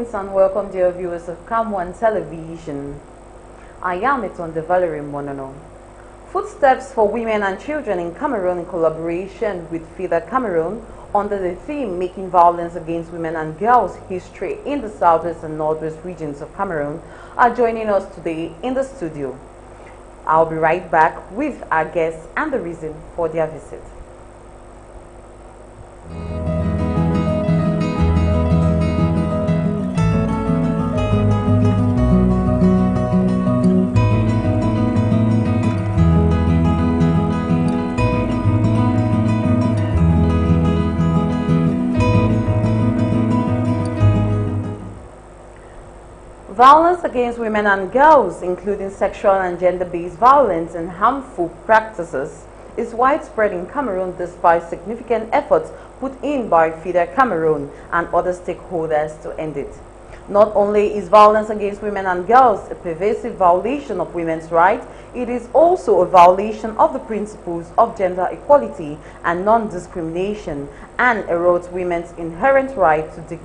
Greetings and welcome dear viewers of CAMEROON television. I am Itonde Valerie Monono. Footsteps for Women and Children in Cameroon in collaboration with Fida Cameroon under the theme Making Violence Against Women and Girls History in the Southwest and Northwest regions of Cameroon are joining us today in the studio. I'll be right back with our guests and the reason for their visit. Violence against women and girls, including sexual and gender-based violence and harmful practices, is widespread in Cameroon despite significant efforts put in by Fida Cameroon and other stakeholders to end it. Not only is violence against women and girls a pervasive violation of women's rights, it is also a violation of the principles of gender equality and non-discrimination and erodes women's inherent right to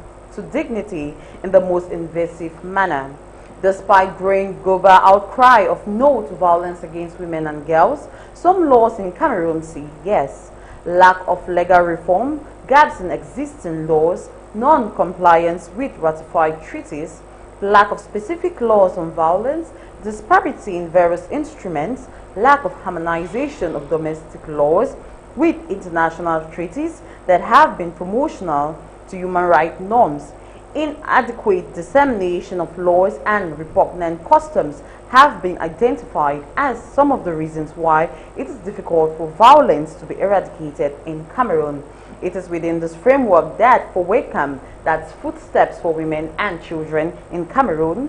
dignity in the most invasive manner. Despite growing global outcry of no to violence against women and girls, some laws in Cameroon say yes. Lack of legal reform, gaps in existing laws, non-compliance with ratified treaties, lack of specific laws on violence, disparity in various instruments, lack of harmonization of domestic laws with international treaties that have been promotional to human rights norms, inadequate dissemination of laws and repugnant customs have been identified as some of the reasons why it is difficult for violence to be eradicated in Cameroon. It is within this framework that Fowec, that's Footsteps for Women and Children in Cameroon,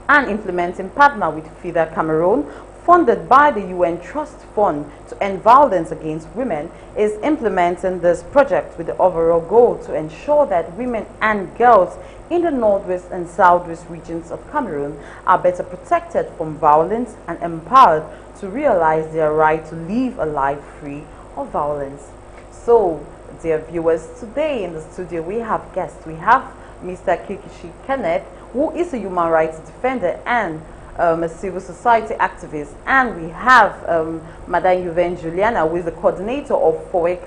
and implementing partner with Fida Cameroon, funded by the UN Trust Fund to End Violence Against Women, is implementing this project with the overall goal to ensure that women and girls in the northwest and southwest regions of Cameroon are better protected from violence and empowered to realize their right to live a life free of violence. So, dear viewers, today in the studio we have guests. We have Mr. Kikishi Kenneth, who is a human rights defender and a civil society activist, and we have Madame Yuven Juliana, who is the coordinator of Fowec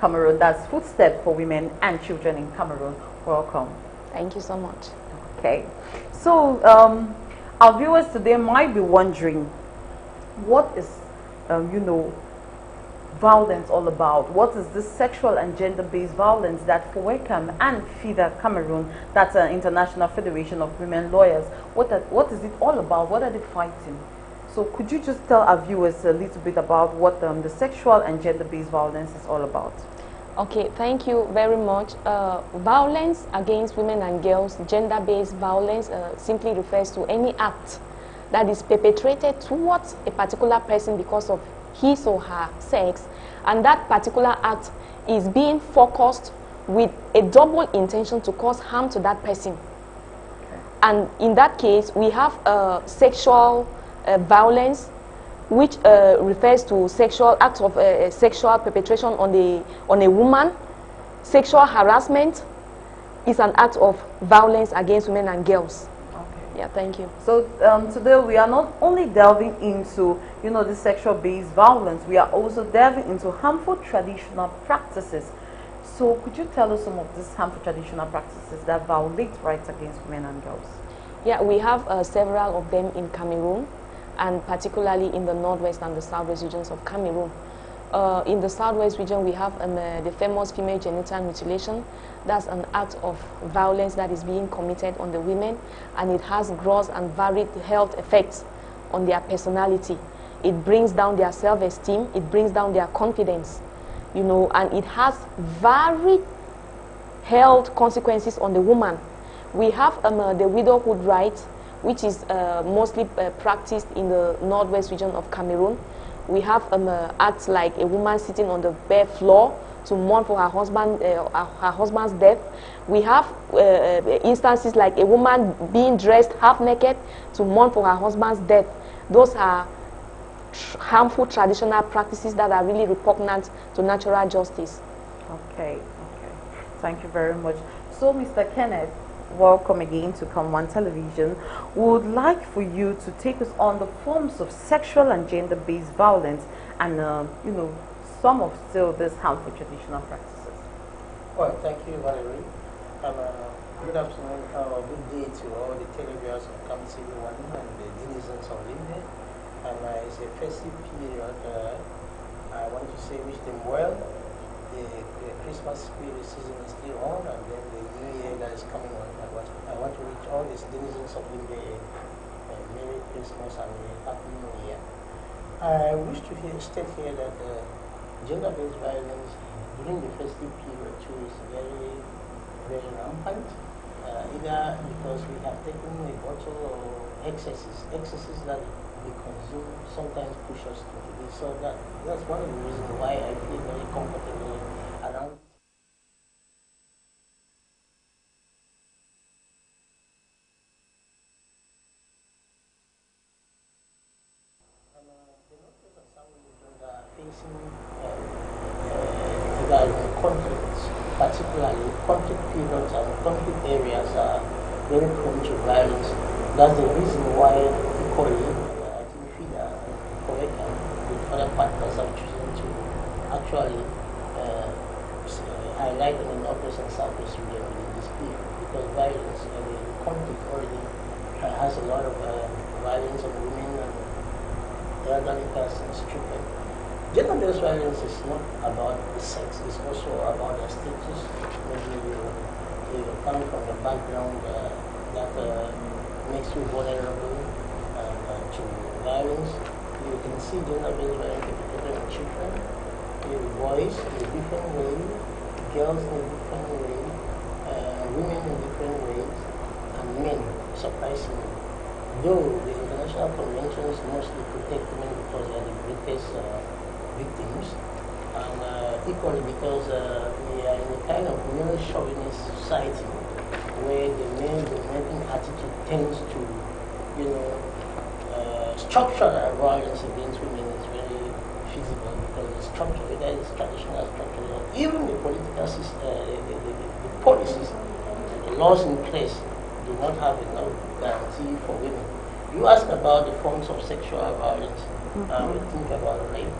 Cameroon, that's Footsteps for Women and Children in Cameroon. Welcome. Thank you so much. Okay, so our viewers today might be wondering, what is, violence all about? What is this sexual and gender-based violence that Fowec and Fida Cameroon, that's an international federation of women lawyers, what is it all about? What are they fighting? So could you just tell our viewers a little bit about what the sexual and gender-based violence is all about? Okay, thank you very much. Violence against women and girls, gender-based violence, simply refers to any act that is perpetrated towards a particular person because of his or her sex, and that particular act is being focused with a double intention to cause harm to that person. Okay. And in that case, we have sexual violence, which refers to sexual acts of sexual perpetration on a woman. Sexual harassment is an act of violence against women and girls. Yeah, thank you. So today we are not only delving into, the sexual-based violence, we are also delving into harmful traditional practices. So could you tell us some of these harmful traditional practices that violate rights against women and girls? Yeah, we have several of them in Cameroon, and particularly in the northwest and the southwest regions of Cameroon. In the southwest region, we have the famous female genital mutilation. That's an act of violence that is being committed on the women, and it has gross and varied health effects on their personality. It brings down their self-esteem, it brings down their confidence, and it has varied health consequences on the woman. We have the widowhood right, which is mostly practiced in the northwest region of Cameroon. We have acts like a woman sitting on the bare floor to mourn for her husband's death. We have instances like a woman being dressed half naked to mourn for her husband's death. Those are harmful traditional practices that are really repugnant to natural justice. Okay, okay. Thank you very much. So, Mr. Kenneth, welcome again to Come One Television. We would like for you to take us on the forms of sexual and gender-based violence and, some of still these harmful traditional practices. Well, thank you, Valerie. Good afternoon, good day to all the televiewers of CAMEROON and the denizens of Limbe. It's a festive period. I want to say wish them well. The Christmas spirit season is still on, and then the New Year that is coming on. I want to wish all these denizens of Limbe a Merry Christmas and a Happy New Year. I wish to state here that gender-based violence during the festive period too is very, very rampant. Either because we have taken a bottle or excesses that we consume sometimes push us to this. So that's one of the reasons why I feel very comfortable around. The Northwest and Southwest regions are facing conflicts, particularly conflict periods and conflict areas are very prone to violence. That's the reason why equally, I think Fida and Fowec with other partners have chosen to actually highlight the Northwest and Southwest region within this period, because violence and the conflict already has a lot of violence on women and elderly persons, children. Gender-based violence is not about the sex, it's also about the status. Maybe you come from a background that makes you vulnerable to violence. You can see gender-based violence perpetrated on children, boys in a different way, girls in a different way, women in different ways, and men, surprisingly. Though the international conventions mostly protect women because they are the greatest victims, and equally because we are in a kind of male chauvinist society where the male dominating attitude tends to, structural violence against women is very feasible because the structure, whether it's traditional structure or even the political system, the policies, the laws in place do not have enough guarantee for women. You ask about the forms of sexual violence, we think about rape,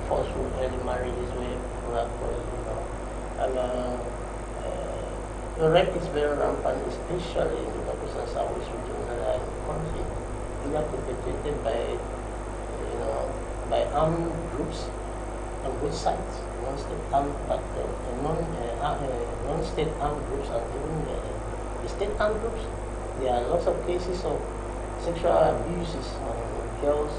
forceful early marriages where people are rape is very rampant, especially in the Northwest and Southwest regions that are in the country, either perpetrated by armed groups on both sides, non-state armed groups and even the state armed groups. There are lots of cases of sexual abuses on girls,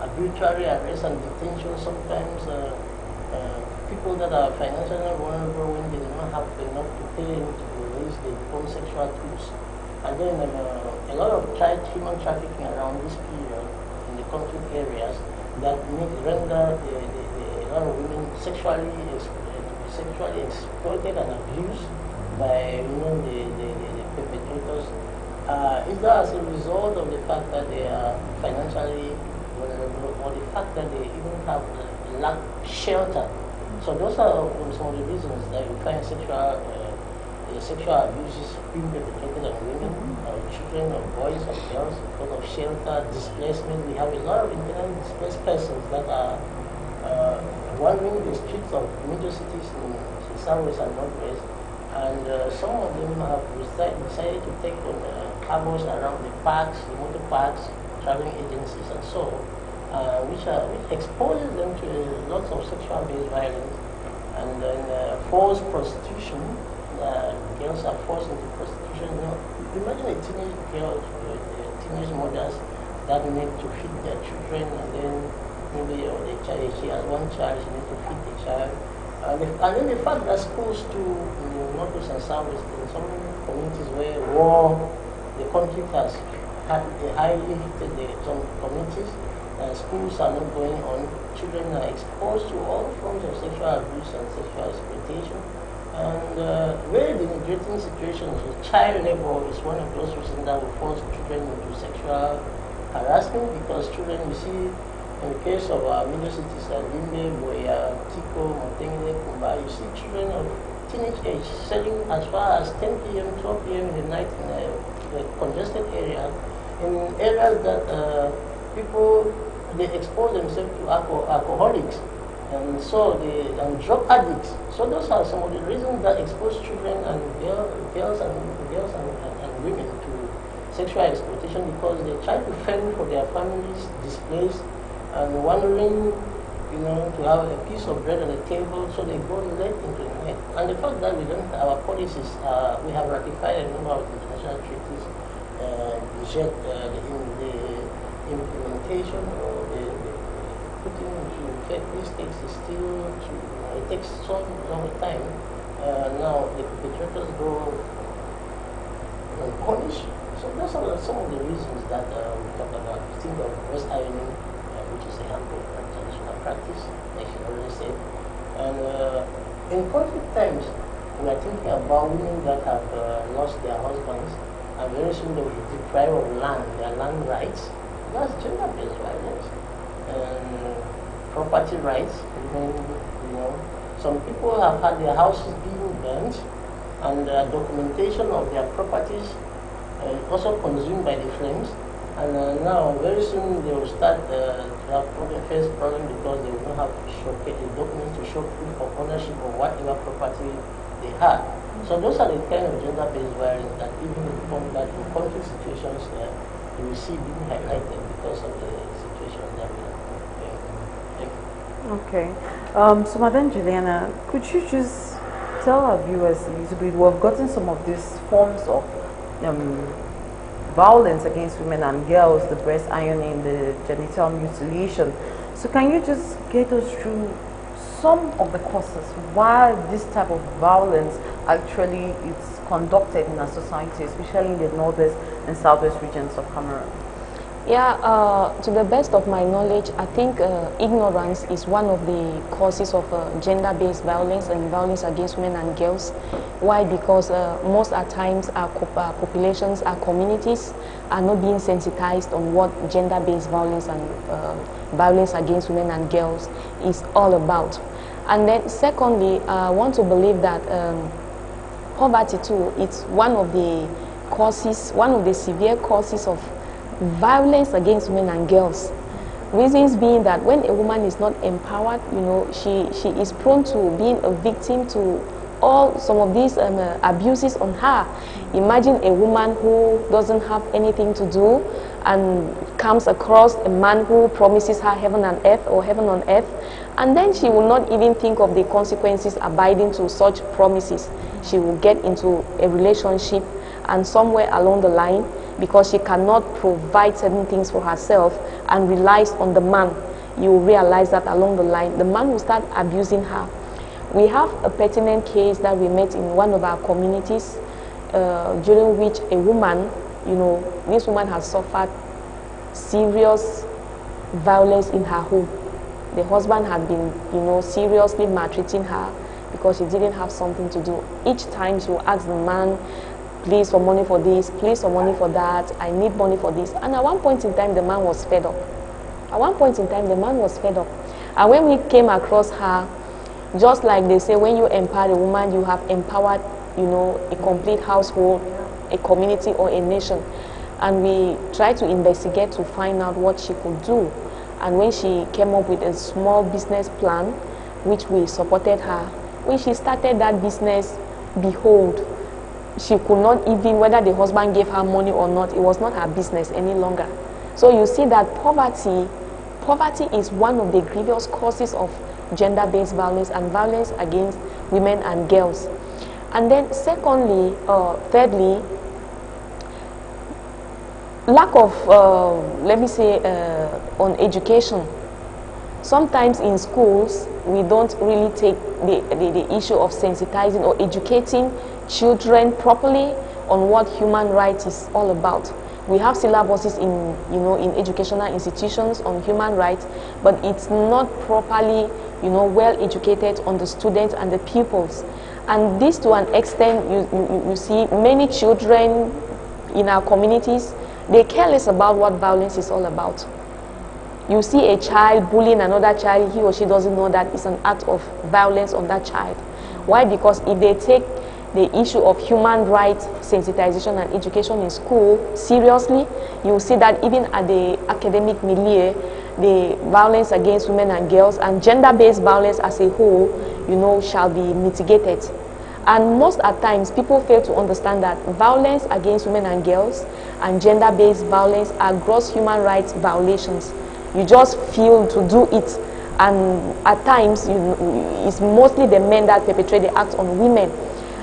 arbitrary arrest and detention. Sometimes people that are financially vulnerable, when they do not have enough to pay to release, they become sexual tools. And then a lot of human trafficking around this period in the conflict areas that render a lot of women sexually exploited and abused by the perpetrators, either as a result of the fact that they are financially vulnerable or the fact that they even have lack shelter. So those are some of the reasons that you find sexual abuses being perpetrated on women, or children, or boys, or girls because of shelter, displacement. We have a lot of internally displaced persons that are wandering the streets of major cities in the Southwest and Northwest. And some of them have decided to take on cargoes around the parks, the motor parks, traveling agencies, and so, which exposes them to lots of sexual-based violence, and then forced prostitution. Girls are forced into prostitution. Imagine a teenage girl, teenage mothers that need to feed their children, and then maybe she has one child, she needs to feed the child. And then the fact that schools too, in the Northwest and Southwest, in some communities where the conflict has highly hit some communities, schools are not going on, children are exposed to all forms of sexual abuse and sexual exploitation. And very denigrating situations with child labor is one of those reasons that will force children into sexual harassment, because children, you see, in the case of our major cities like Limbe, Boya, Tiko, Montengele, Kumba, you see children of teenage age, selling as far as 10 p.m., 12 p.m. in the night in a congested area, in areas that people, they expose themselves to alcoholics and so and drug addicts. So those are some of the reasons that expose children and girls and women to sexual exploitation, because they try to fend for their families, displaced and wondering, you know, to have a piece of bread on the table, so they go late into the night. And the fact that we don't, our policies, we have ratified a number of international treaties, yet the implementation or the putting into effect these things is still it takes so long time. Now the perpetrators go unpunished. So those are some of the reasons that we talk about. Think of breast ironing, which is a harmful traditional practice, I should already say. And in conflict times, we are thinking about women that have lost their husbands, and very soon they will be deprived of land, their land rights. That's gender-based violence. And property rights, even, you know, some people have had their houses being burnt, and documentation of their properties also consumed by the flames. And now, very soon, they will start to have face problem because they will not have the documents to show proof of ownership of whatever property they had. So those are the kind of gender-based violence that even in conflict situations, you will see being highlighted because of the situation that we are in. Okay. So, Madam Juliana, could you just tell our viewers a little bit? We've gotten some of these forms of violence against women and girls, the breast ironing, the genital mutilation. So can you just get us through some of the causes why this type of violence actually is conducted in our society, especially in the northwest and southwest regions of Cameroon? Yeah, to the best of my knowledge, I think ignorance is one of the causes of gender-based violence and violence against women and girls. Why? Because most at times our populations, our communities are not being sensitized on what gender-based violence and violence against women and girls is all about. And then secondly, I want to believe that poverty too, it's one of the causes, one of the severe causes of violence against women and girls. Reasons being that when a woman is not empowered, you know, she is prone to being a victim to some of these abuses on her. Imagine a woman who doesn't have anything to do and comes across a man who promises her heaven and earth or heaven on earth, and then she will not even think of the consequences abiding to such promises. She will get into a relationship, and somewhere along the line, because she cannot provide certain things for herself and relies on the man, you will realize that along the line, the man will start abusing her. We have a pertinent case that we met in one of our communities, during which a woman, you know, this woman has suffered serious violence in her home. The husband had been, you know, seriously maltreating her because she didn't have something to do. Each time she will ask the man, please for money for this, please for money for that, I need money for this. And at one point in time, the man was fed up. At one point in time, the man was fed up. And when we came across her, just like they say, when you empower a woman, you have empowered, you know, a complete household, a community, or a nation. And we tried to investigate to find out what she could do. And when she came up with a small business plan, which we supported her, when she started that business, behold, she could not even, whether the husband gave her money or not, it was not her business any longer. So you see that poverty is one of the grievous causes of gender-based violence and violence against women and girls. And then secondly, thirdly, lack of, let me say, on education. Sometimes in schools, we don't really take the issue of sensitizing or educating children properly on what human rights is all about. We have syllabuses in, you know, in educational institutions on human rights, but it's not properly, you know, well educated on the students and the pupils. And this, to an extent, you see many children in our communities, they're careless about what violence is all about. You see a child bullying another child, he or she doesn't know that it's an act of violence on that child. Why? Because if they take the issue of human rights sensitization and education in school seriously, you will see that even at the academic milieu, the violence against women and girls and gender-based violence as a whole, you know, shall be mitigated. And most at times, people fail to understand that violence against women and girls and gender-based violence are gross human rights violations. You just feel to do it, and at times, it's mostly the men that perpetrate the acts on women.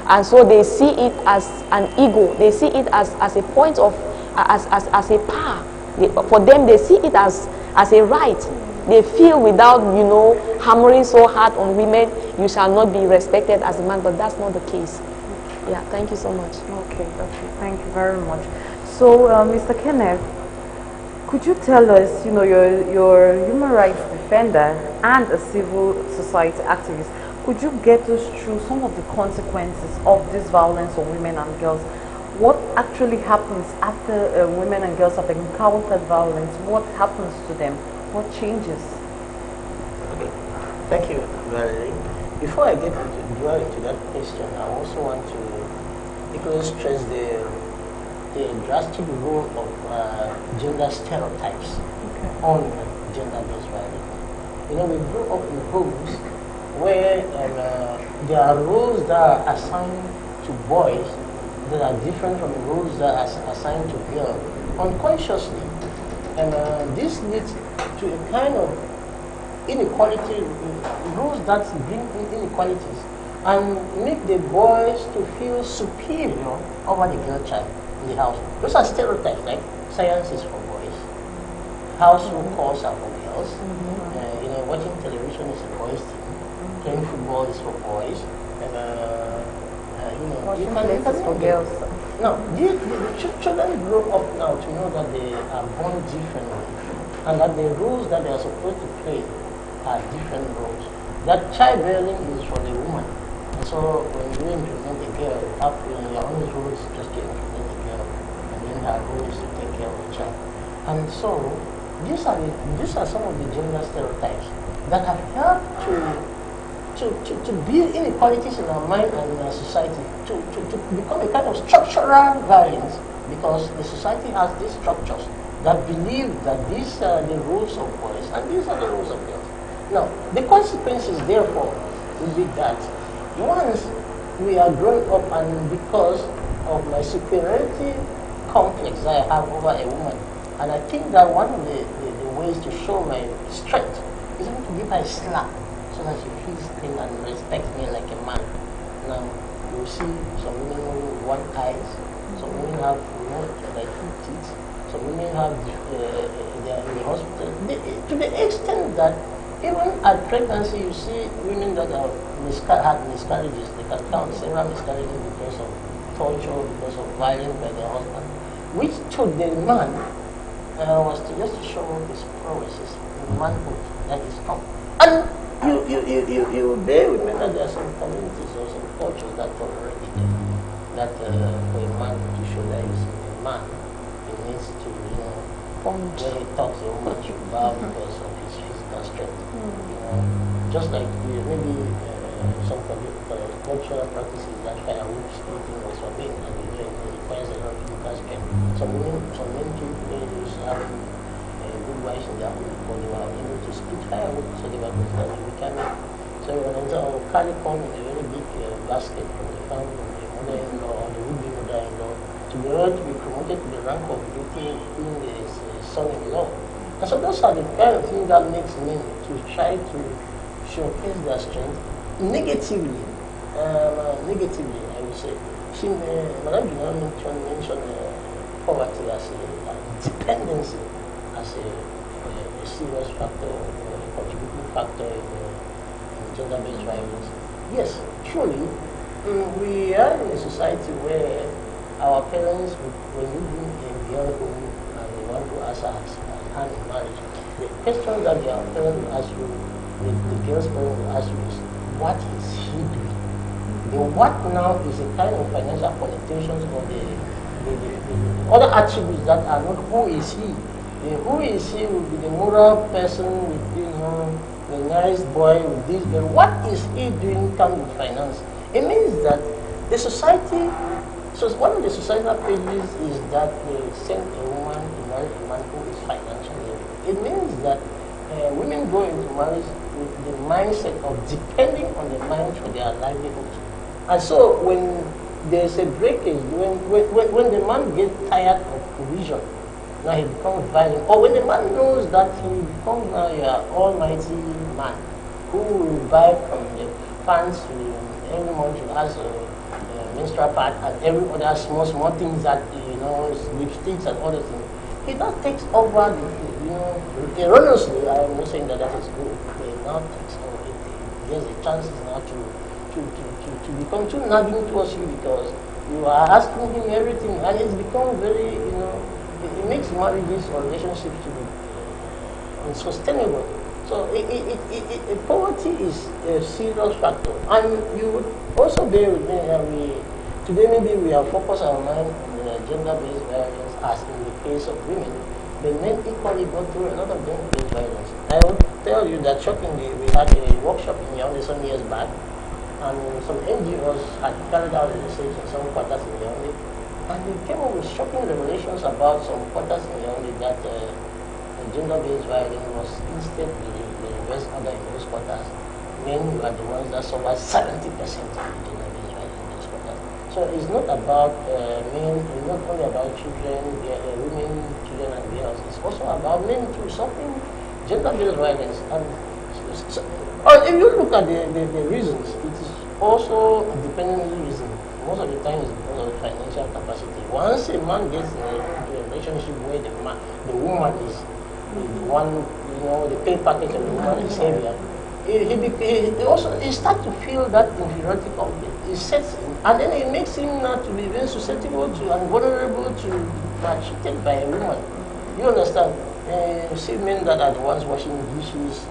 And so they see it as an ego. They see it as a point of, as a power. For them, they see it as a right. They feel without, you know, hammering so hard on women, you shall not be respected as a man, but that's not the case. Yeah, thank you so much. Okay, thank you very much. So, Mr. Kenneth, could you tell us, you know, you're a human rights defender and a civil society activist. Could you get us through some of the consequences of this violence on women and girls? What actually happens after women and girls have encountered violence? What happens to them? What changes? Okay, thank you, Valerie. Before I get into that question, I also want to because stress the drastic role of gender stereotypes on gender-based violence. You know, we grew up in homes where there are roles that are assigned to boys that are different from the roles that are assigned to girls unconsciously. And this leads to a kind of inequality, rules that bring inequalities and make the boys to feel superior over the girl child in the house. Those are stereotypes, like science is for boys, household chores are for girls, you know, watching television is a boys thing. Playing football is for boys, and you know, you can for girls. No, the children grow up now to know that they are born differently, and that the rules that they are supposed to play are different roles. That childbearing is for the woman, and so when you implement a girl, your only role is just to implement a girl, and then her role is to take care of the child. And so these are some of the gender stereotypes that have helped to build inequalities in our mind and in our society, to become a kind of structural violence, because the society has these structures that believe that these are the rules of boys and these are the rules of girls. Now, the consequences, therefore, will be that once we are growing up and because of my superiority complex that I have over a woman, and I think that one of the ways to show my strength is to give her a slap, so that she feels clean and respects me like a man. Now, you see some women with one eyes, some women have, you know, like 2 teeth, some women have, they are in the hospital. To the extent that even at pregnancy, you see women that have had miscarriages. They can count several miscarriages because of torture, because of violence by their husband, which to the man was just to show his prowess, his manhood, that is strong. And you bear with me that there are some communities or some cultures that tolerate it. That for a man to show that he's a man, he needs to, you know, when he talks, a woman should bow because of his physical strength. You know, just like maybe some cultural practices that kind of which eating was forbidden, and it requires a lot of physical strength. Some men keep having good wives in their home, but they were able to split firewood, so they were considered to be carrying. So when they carry corn in a very big basket from the farm, from the mother-in-law or the would-be mother-in-law, to be able to be promoted to the rank of duty being the son-in-law. And so those are the kind of things that makes men to try to showcase their strength negatively. Negatively, I would say. Madame Gina mentioned poverty as a dependency, as a serious factor, a contributing factor in gender-based violence. Yes, truly, we are in a society where our parents, when you bring a girl home and they want to ask her hand in marriage, the question that your parents will ask you, the girl's parents will ask you is, what is he doing? The what now is a kind of financial connotations or the other attributes that are not who is he. The who is he will be the moral person with, you know, the nice boy with this girl. What is he doing come with finance? It means that the society, so one of the societal pages is that they send a woman to marry a man who is financially able. It means that women go into marriage with the mindset of depending on the man for their livelihood. And so when there's a breakage, when the man gets tired of provision, now he becomes violent. Or when the man knows that he becomes now an almighty man who will buy from the fans every month he has a menstrual pad and every other small things that, lipsticks and other things. He now takes over, erroneously. I'm not saying that is good. He now takes over. He has a chance now to become too nagging towards you because you are asking him everything, and it's become very, it makes marriages or relationships to be unsustainable. So poverty is a serious factor. And you would also bear with me, today maybe we have focused our mind on gender-based violence as in the case of women, but men equally go through a lot of gender-based violence. I will tell you that shockingly, we had a workshop in Yaoundé some years back, and some NGOs had carried out a research in some quarters in Yaoundé, and they came up with shocking revelations about some quarters in Yaoundé that gender-based violence was instead the reverse order in those quarters. Men were the ones that suffered 70% of the gender-based violence in those quarters. So it's not about men, it's not only about children, women, children and girls, it's also about men too suffering gender-based violence. And if you look at the reasons, it is also a dependency reason. Most of the time it's because of financial capacity. Once a man gets into a relationship where the woman is the one, the pay package of the woman is heavier, he starts to feel that inferiority complex. It sets in, and then it makes him not to be very susceptible to and vulnerable to be cheated by a woman. You understand? You see men that are the ones washing dishes,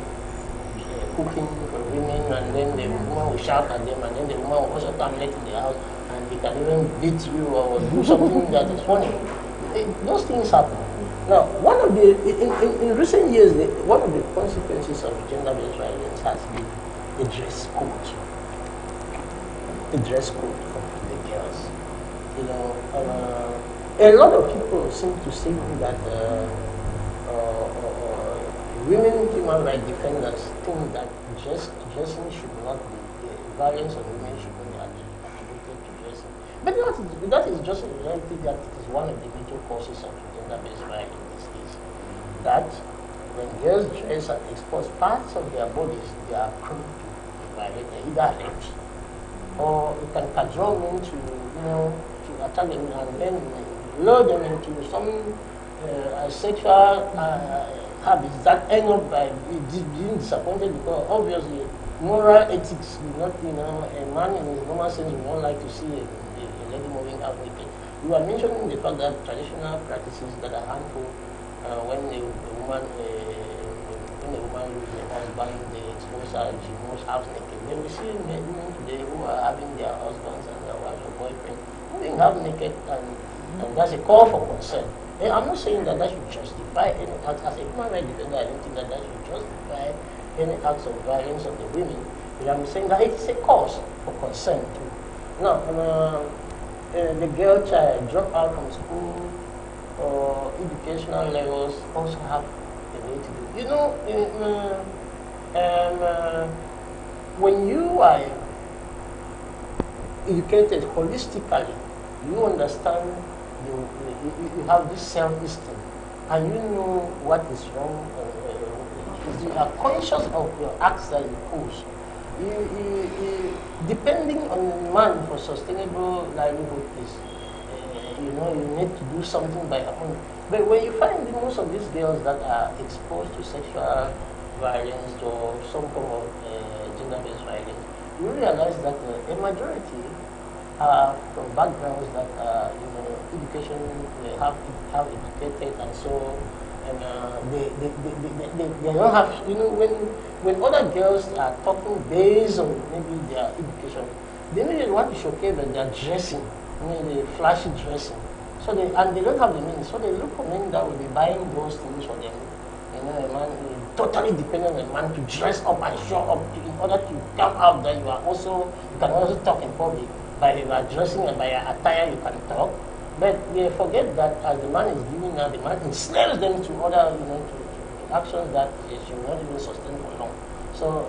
cooking for women, and then the woman will shout at them, and then the woman will also come late in the house, and he can even beat you or do something that is funny. Those things happen. Now, one of the in recent years, one of the consequences of gender-based violence has been the dress code. The dress code for the girls. A lot of people seem to think that women human rights defenders think that dressing should not be violence on women should not be attributed to dressing. But that is just a reality that is one of the major causes of gender-based violence in this case. That when girls dress and expose parts of their bodies, they are prone to be violated, either raped, or it can cajole men to attack them and then lure them into some sexual habits that end up by being disappointed because obviously moral ethics will not, a man in his normal sense would not like to see a lady moving out naked. You are mentioning the fact that traditional practices that are harmful when a woman loses a husband, they expose her, she moves out naked. Then we see women today who are having their husbands and their wives or boyfriends moving out naked, and that's a call for concern. I'm not saying that should justify any act. As a human rights defender, I don't think that should justify any acts of violence on the women. But I'm saying that it is a cause for concern too. Now, the girl child drop out from school or educational levels also have a way to do. When you are educated holistically, you understand. You have this self-esteem, and you know what is wrong. You are conscious of your acts that you pose. Depending on the man for sustainable livelihood is, you need to do something by your own. But when you find most of these girls that are exposed to sexual violence or some form of gender-based violence, you realize that a majority are from backgrounds that education have educated, and so they don't have, when other girls are talking based on maybe their education, they really want to showcase that they are dressing, the flashy dressing. So they don't have the means, so they look for men that will be buying those things for them. A man totally dependent on a man to dress up and show up in order to come out that you are also You can also talk in public. By your dressing and by your attire, you can talk. But they forget that as the man is doing now, the man ensnares them to other, to actions that they should not even sustain for long. So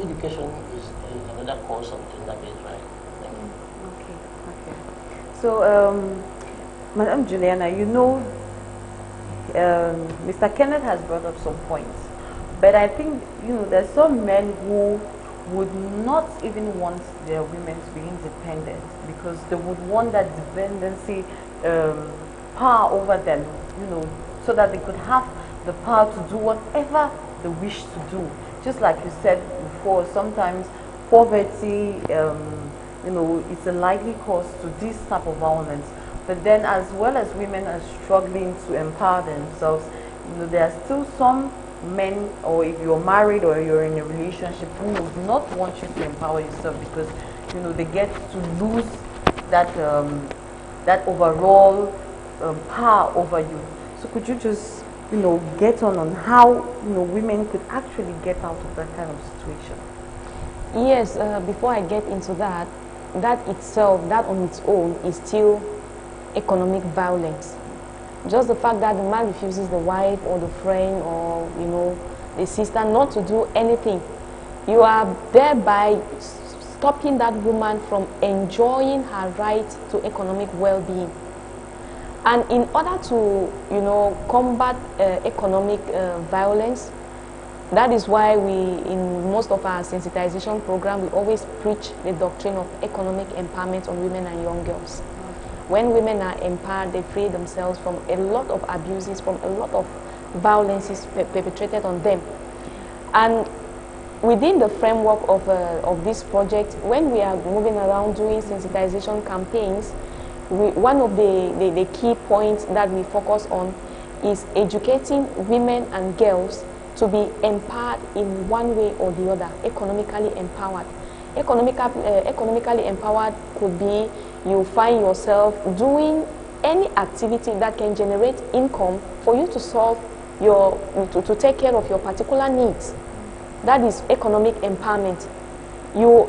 education is another cause of gender-based violence. Okay. So, Madam Juliana, Mr. Kenneth has brought up some points, but I think there's some men who would not even want their women to be independent because they would want that dependency power over them, so that they could have the power to do whatever they wish to do. Just like you said before, sometimes poverty, it's a likely cause to this type of violence. But then as well as women are struggling to empower themselves, there are still some men, or if you're married or you're in a relationship, who would not want you to empower yourself because they get to lose that that overall power over you. So could you just get on how women could actually get out of that kind of situation? Yes, before I get into that, that itself, that on its own, is still economic violence. Just the fact that the man refuses the wife or the friend or the sister not to do anything, you are thereby stopping that woman from enjoying her right to economic well-being. And in order to combat economic violence, that is why we, in most of our sensitization program, we always preach the doctrine of economic empowerment on women and young girls. When women are empowered, they free themselves from a lot of abuses, from a lot of violences perpetrated on them. And within the framework of this project, when we are moving around doing sensitization campaigns, one of the key points that we focus on is educating women and girls to be empowered in one way or the other, economically empowered. Economically empowered could be you find yourself doing any activity that can generate income for you to solve to take care of your particular needs. That is economic empowerment. You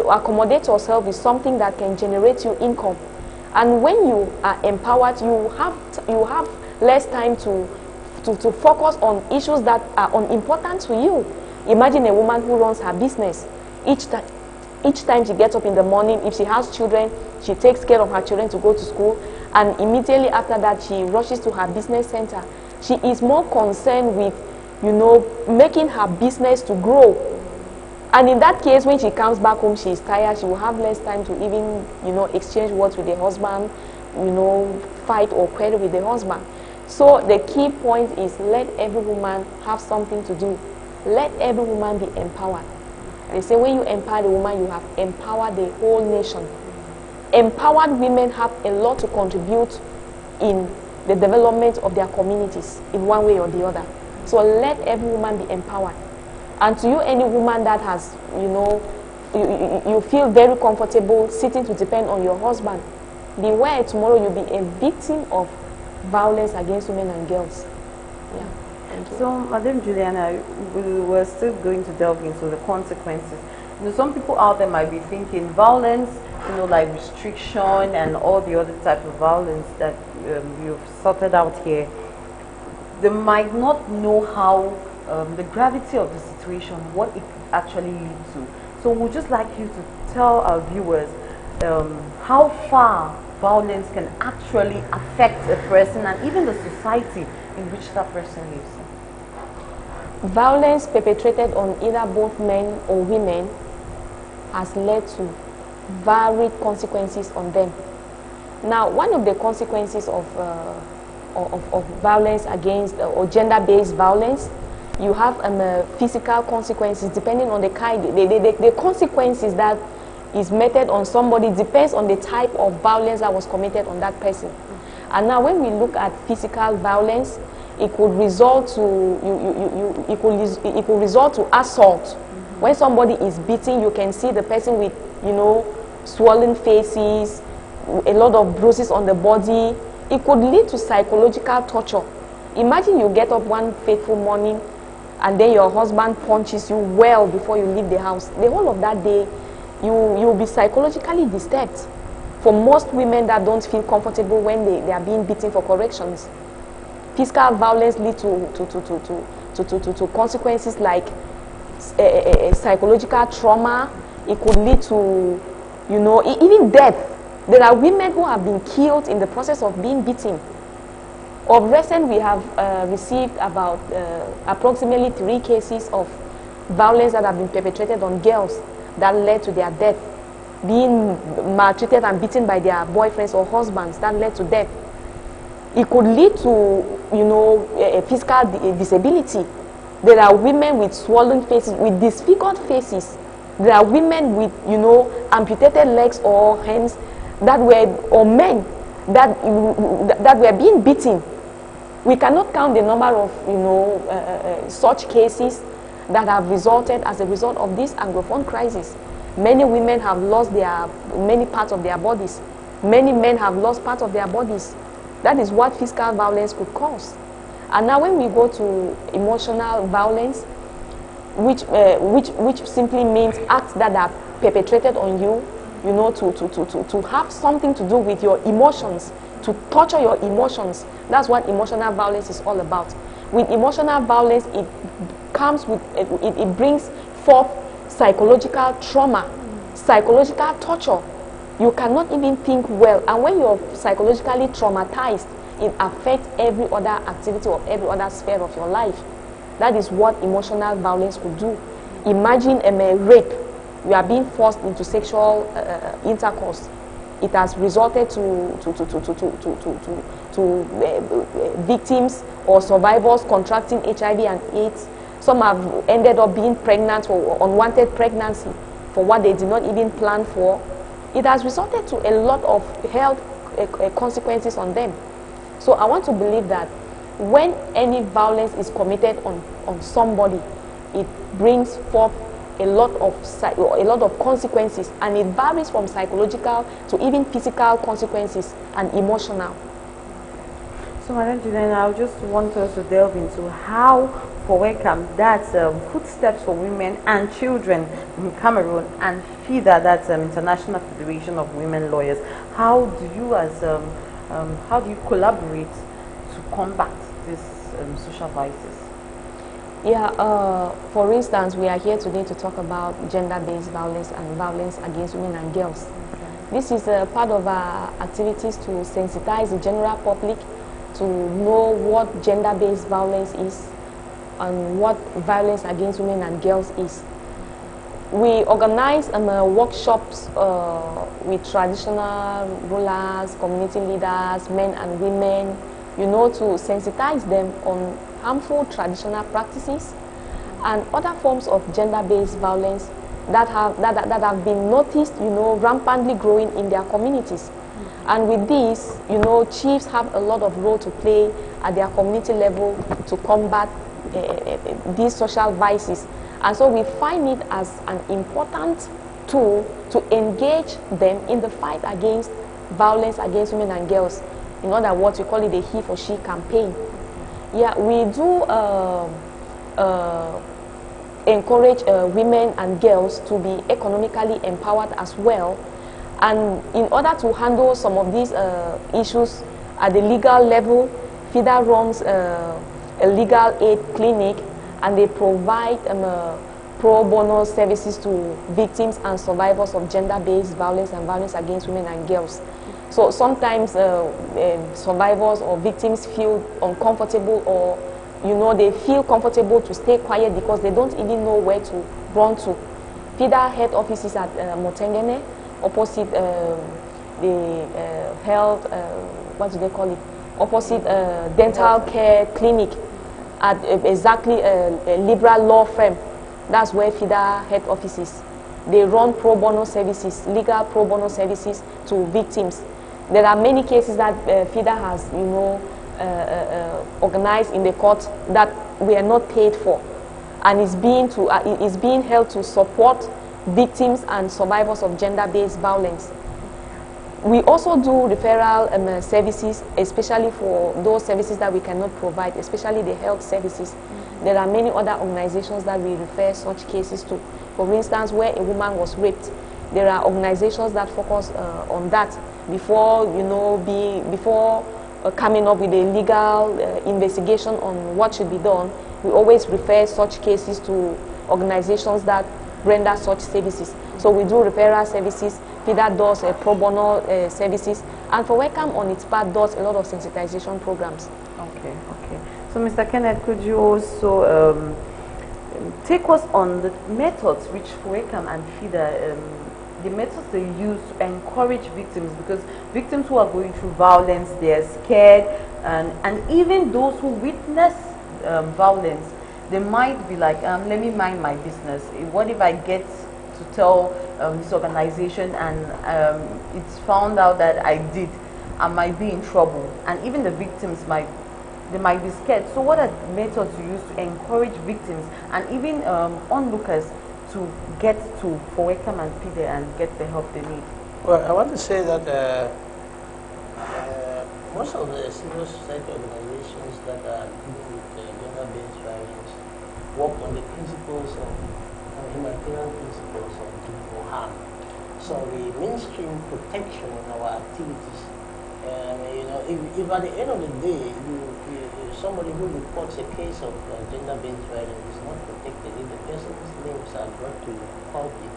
accommodate yourself with something that can generate you income, and when you are empowered, you have less time to focus on issues that are unimportant to you. Imagine a woman who runs her business. Each time she gets up in the morning, if she has children, she takes care of her children to go to school, and immediately after that she rushes to her business center. She is more concerned with making her business to grow. And in that case, when she comes back home, she is tired. She will have less time to even exchange words with the husband, fight or quarrel with the husband. So the key point is, let every woman have something to do. Let every woman be empowered. They say when you empower the woman, you have empowered the whole nation. Empowered women have a lot to contribute in the development of their communities in one way or the other. So let every woman be empowered. And to you, any woman that has, you feel very comfortable sitting to depend on your husband, beware, tomorrow you'll be a victim of violence against women and girls. Yeah. Thank you. So, Madam Juliana, we were still going to delve into the consequences. Some people out there might be thinking violence, like restriction and all the other type of violence that you've sorted out here. They might not know how the gravity of the situation, what it could actually lead to. So, we'd just like you to tell our viewers how far violence can actually affect a person and even the society in which that person lives. Violence perpetrated on either both men or women has led to varied consequences on them. Now, one of the consequences of violence against or gender-based violence, you have physical consequences depending on the kind. The consequences that is meted on somebody depends on the type of violence that was committed on that person. And now, when we look at physical violence, it could result to it could result to assault. When somebody is beaten, you can see the person with swollen faces, a lot of bruises on the body. It could lead to psychological torture. Imagine you get up one fateful morning and then your husband punches you well before you leave the house. The whole of that day, you'll be psychologically disturbed. For most women that don't feel comfortable when they are being beaten for corrections, physical violence leads to consequences like psychological trauma. It could lead to, you know, even death. There are women who have been killed in the process of being beaten. Of recent, we have received about approximately 3 cases of violence that have been perpetrated on girls that led to their death. Being maltreated and beaten by their boyfriends or husbands that led to death. It could lead to, you know, a physical disability. There are women with swollen faces, with disfigured faces. There are women with, you know, amputated legs or hands that were, or men that were being beaten. We cannot count the number of, you know, such cases that have resulted as a result of this Anglophone crisis. Many women have lost many parts of their bodies. Many men have lost parts of their bodies. That is what physical violence could cause. And now when we go to emotional violence, which simply means acts that are perpetrated on you, you know, to have something to do with your emotions, to torture your emotions. That's what emotional violence is all about. With emotional violence, it comes with, it brings forth psychological trauma, psychological torture. You cannot even think well. And when you're psychologically traumatized, it affects every other activity or every other sphere of your life. That is what emotional violence could do. Imagine a rape. You are being forced into sexual intercourse. It has resulted to victims or survivors contracting HIV and AIDS. Some have ended up being pregnant or unwanted pregnancy for what they did not even plan for. It has resulted to a lot of health consequences on them. So I want to believe that when any violence is committed on somebody, it brings forth a lot of consequences, and it varies from psychological to even physical consequences and emotional. So, Madam Juliana, I just want us to delve into how Fowec, that's Footsteps for Women and Children in Cameroon, and Fida, that's International Federation of Women Lawyers. How do you collaborate to combat these social vices? Yeah, for instance, we are here today to talk about gender-based violence and violence against women and girls. Okay. This is a part of our activities to sensitize the general public to know what gender-based violence is and what violence against women and girls is. We organize workshops with traditional rulers, community leaders, men and women, you know, to sensitize them on harmful traditional practices and other forms of gender-based violence that have been noticed, you know, rampantly growing in their communities. And with this, you know, chiefs have a lot of role to play at their community level to combat these social vices. And so we find it as an important tool to engage them in the fight against violence against women and girls. In other words, we call it the He for She campaign. Yeah, we do encourage women and girls to be economically empowered as well. And in order to handle some of these issues at the legal level, Fida runs a legal aid clinic, and they provide pro bono services to victims and survivors of gender-based violence and violence against women and girls. So sometimes survivors or victims feel uncomfortable, or, you know, they feel comfortable to stay quiet because they don't even know where to run to. Fida head office is at Motengene, opposite the health, what do they call it? Opposite dental care clinic at exactly a liberal law firm. That's where Fida head office is. They run pro bono services, legal pro bono services to victims. There are many cases that Fida has, you know, organized in the court that were not paid for, and is being held to support victims and survivors of gender-based violence. We also do referral services, especially for those services that we cannot provide, especially the health services. There are many other organizations that we refer such cases to. For instance, where a woman was raped, there are organizations that focus on that before, before coming up with a legal investigation on what should be done. We always refer such cases to organizations that render such services. So we do referral services, Fida does pro bono services, and Fowec on its part does a lot of sensitization programs. Okay, okay. So Mr. Kenneth, could you also take us on the methods which Fowec and Fida, the methods they use to encourage victims, because victims who are going through violence, they're scared, and even those who witness violence, they might be like, let me mind my business. What if I get to tell this organization and it's found out that I did? I might be in trouble. And even the victims might be scared. So what are methods you use to encourage victims and even onlookers to get to Fowec and Fida and get the help they need? Well, I want to say that most of the civil society organizations that are dealing with gender-based violence work on the principles of humanitarian principles of do no harm. So we mainstream protection in our activities. If at the end of the day, somebody who reports a case of gender-based violence is not protected, if the person's names are brought to public,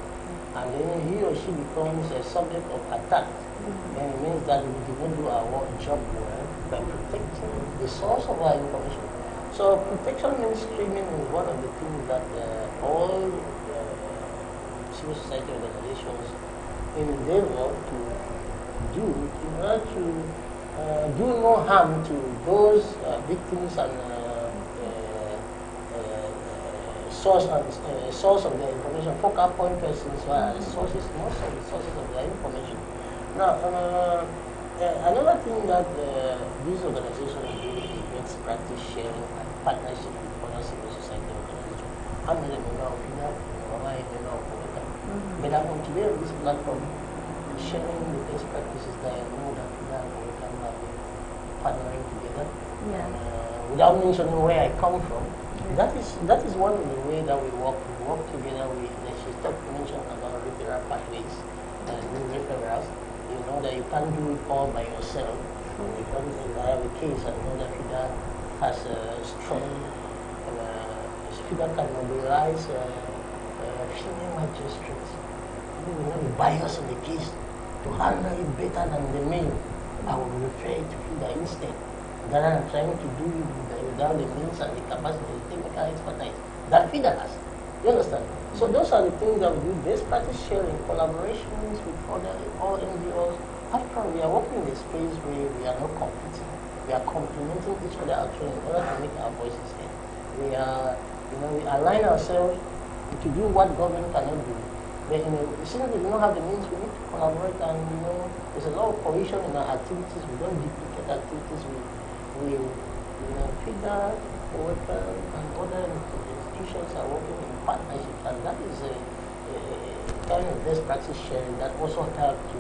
and then he or she becomes a subject of attack, then it means that we did not do our job well by protecting the source of our information. So protection mainstreaming is one of the things that all civil society organizations endeavor to do in order to do no harm to those victims and source of their information, focal point persons who are sources, most of the sources of their information. Now, another thing that these organizations do is best practice sharing and partnership with other civil society organizations. I'm not a member of Fida, I'm a member of Fowec. But I'm today on this platform sharing the best practices that I know that Fida and Fowec have been partnering together. Yeah. Without mentioning where I come from, that is one of the ways that we work. We work together. She mentioned about referral pathways and referrals. You know that you can't do it all by yourself. Because I have a case, I know that Fida has a strong, Fida can mobilize female magistrates. You know the bias in the case to handle it better than the male. I will refer it to Fida instead. Rather than trying to do it without the means and the capacity, the technical expertise that Fida has. You understand? So those are the things that we do. Best practice sharing, collaborations with all NGOs. After all, we are working in a space where we are not competing. We are complementing each other actually in order to make our voices heard. We are, we align ourselves to do what government cannot do. But since we don't have the means, we need to collaborate, and there's a lot of cohesion in our activities. We don't duplicate activities. We Fida, Fowec, and other institutions are working in partnerships, and that is a kind of best practice sharing that also helps to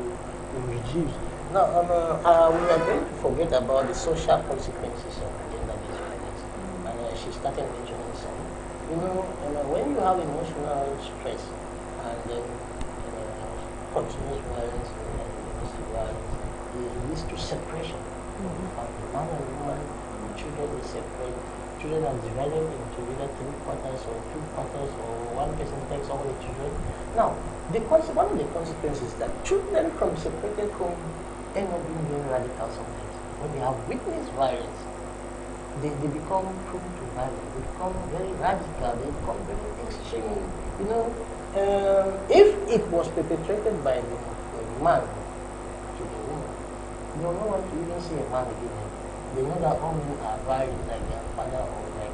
reduce. Now, we are going to forget about the social consequences of gender-based violence, and she started mentioning some. When you have emotional stress and then continuous violence and domestic violence, it leads to separation. The man and woman, children is separate. Children are divided into either 3 quarters or 2 quarters, or one person takes all the children. Now, one of the consequences is that children from separated homes end up being very radical sometimes. When they have witnessed violence, they become prone to violence. They become very radical. They become very extreme. If it was perpetrated by the man to the woman, you don't want to even see a man again. They know that all men are violent, like their father or like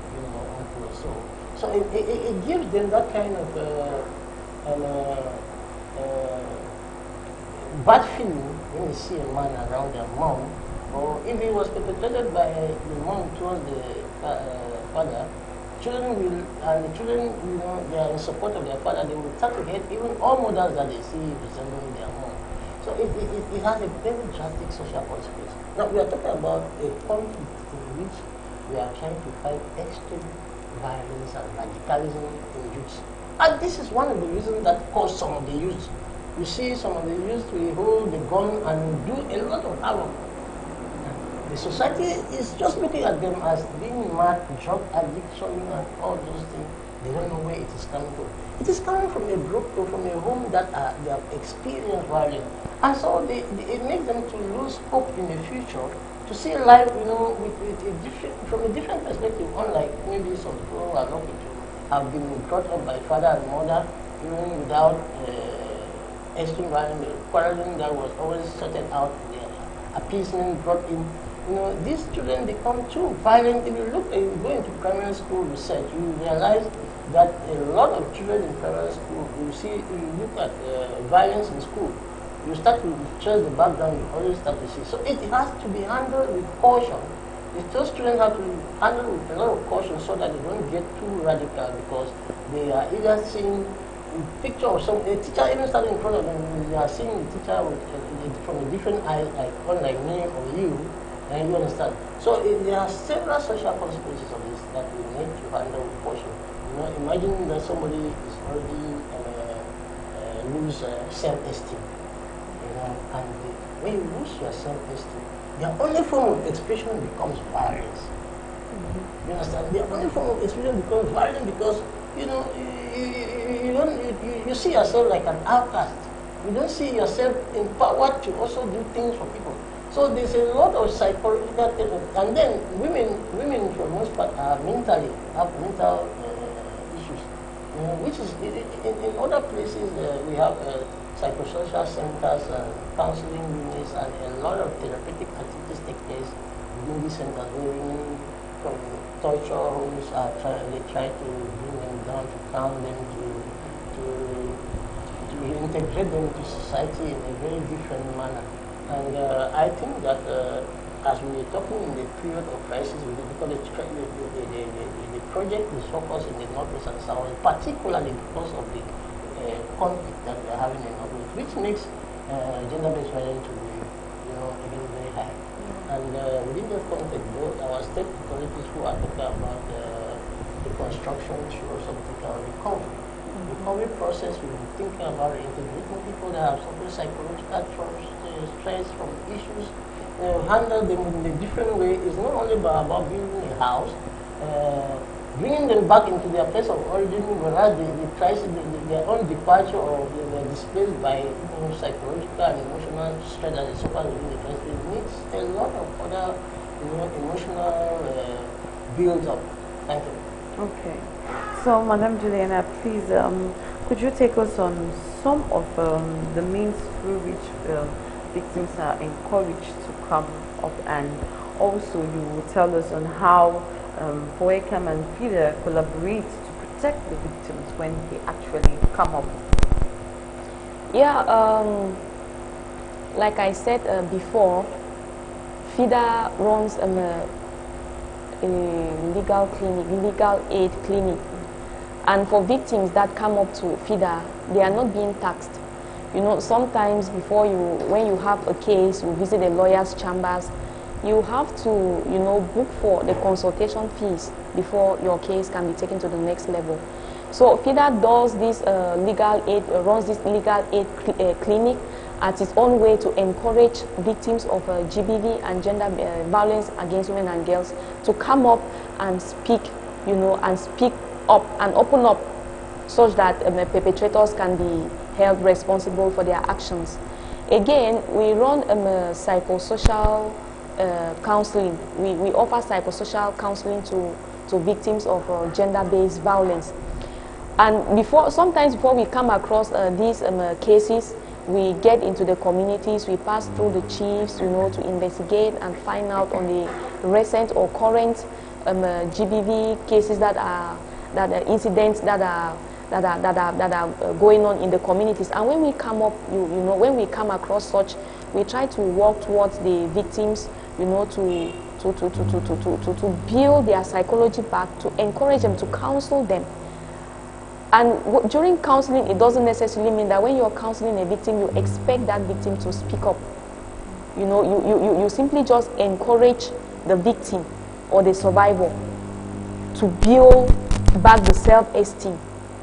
uncle or so. So it gives them that kind of bad feeling when you see a man around their mom, or if it was perpetrated by the mom towards the father. Children will, and the children, they are in support of their father. They will start to hate even all mothers that they see resembling their mom. So it has a very drastic social consequence. Now, we are talking about a conflict in which we are trying to fight extreme violence and radicalism in youth. And this is one of the reasons that caused some of the youth You see some of the youth will hold the gun and do a lot of havoc. The society is just looking at them as being mad, drug addiction, and all those things. They don't know where it is coming from. It is coming from a group or from a home that they have experienced violence. And so it makes them to lose hope in the future, to see life, with from a different perspective, unlike maybe some people who are lucky to have been brought up by father and mother, even without extreme violence, quarreling that was always sorted out, the appeasement brought in. These children become too violent. If you go into primary school research, you realize that a lot of children in primary school, you look at violence in school, you start to trace the background, you always start to see. So it has to be handled with caution. Those children have to handle with a lot of caution so that they don't get too radical, because they are either seeing a picture of a teacher even standing in front of them, they are seeing the teacher from a different eye, like unlike me or you. And you understand? So there are several social consequences of this that we need to handle with caution. Imagine that somebody is already lose self-esteem. And when you lose your self-esteem, the only form of expression becomes violence. You understand? The only form of expression becomes violence because you see yourself like an outcast. You don't see yourself empowered to also do things for people. So there's a lot of psychological things, and then women for the most part have mental issues, which is in other places we have psychosocial centers and counseling units, and a lot of therapeutic activities take place within these centers where women from torture homes they try to bring them down, to calm them, to integrate them into society in a very different manner. And I think that as we were talking in the period of crisis, because the project is focused in the Northwest and South, particularly because of the conflict that we are having in the Northwest, which makes gender-based violence to be, again, very high. And within that context, both our state authorities who are talking about the construction should also be thinking about recovery. The recovery process, we will be thinking about integrating people that have suffered psychological stress from issues, handle them in a different way. It's not only about building a house, bringing them back into their place of origin, whereas the crisis, their own departure, or they were displaced by psychological and emotional stress that they suffer within the country, needs a lot of other emotional build-up. Thank you. Okay. So, Madam Juliana, please, could you take us on some of the means through which victims are encouraged to come up, and also you will tell us on how Fowec and Fida collaborate to protect the victims when they actually come up? Yeah, like I said before, Fida runs a legal aid clinic, and for victims that come up to Fida, they are not being taxed. Sometimes when you have a case, you visit the lawyer's chambers, you have to, book for the consultation fees before your case can be taken to the next level. So Fida does this runs this legal aid clinic at its own way to encourage victims of GBV and gender violence against women and girls to come up and speak, and speak up and open up, such that perpetrators can be held responsible for their actions. Again, we run psychosocial counseling. We offer psychosocial counseling to victims of gender-based violence. And sometimes before we come across these cases, we get into the communities, we pass through the chiefs, to investigate and find out on the recent or current GBV cases that are incidents that are going on in the communities. And when we come up, when we come across such, we try to work towards the victims, to build their psychology back, to encourage them, to counsel them. And during counseling, it doesn't necessarily mean that when you're counseling a victim, you expect that victim to speak up. You simply just encourage the victim or the survivor to build back the self-esteem.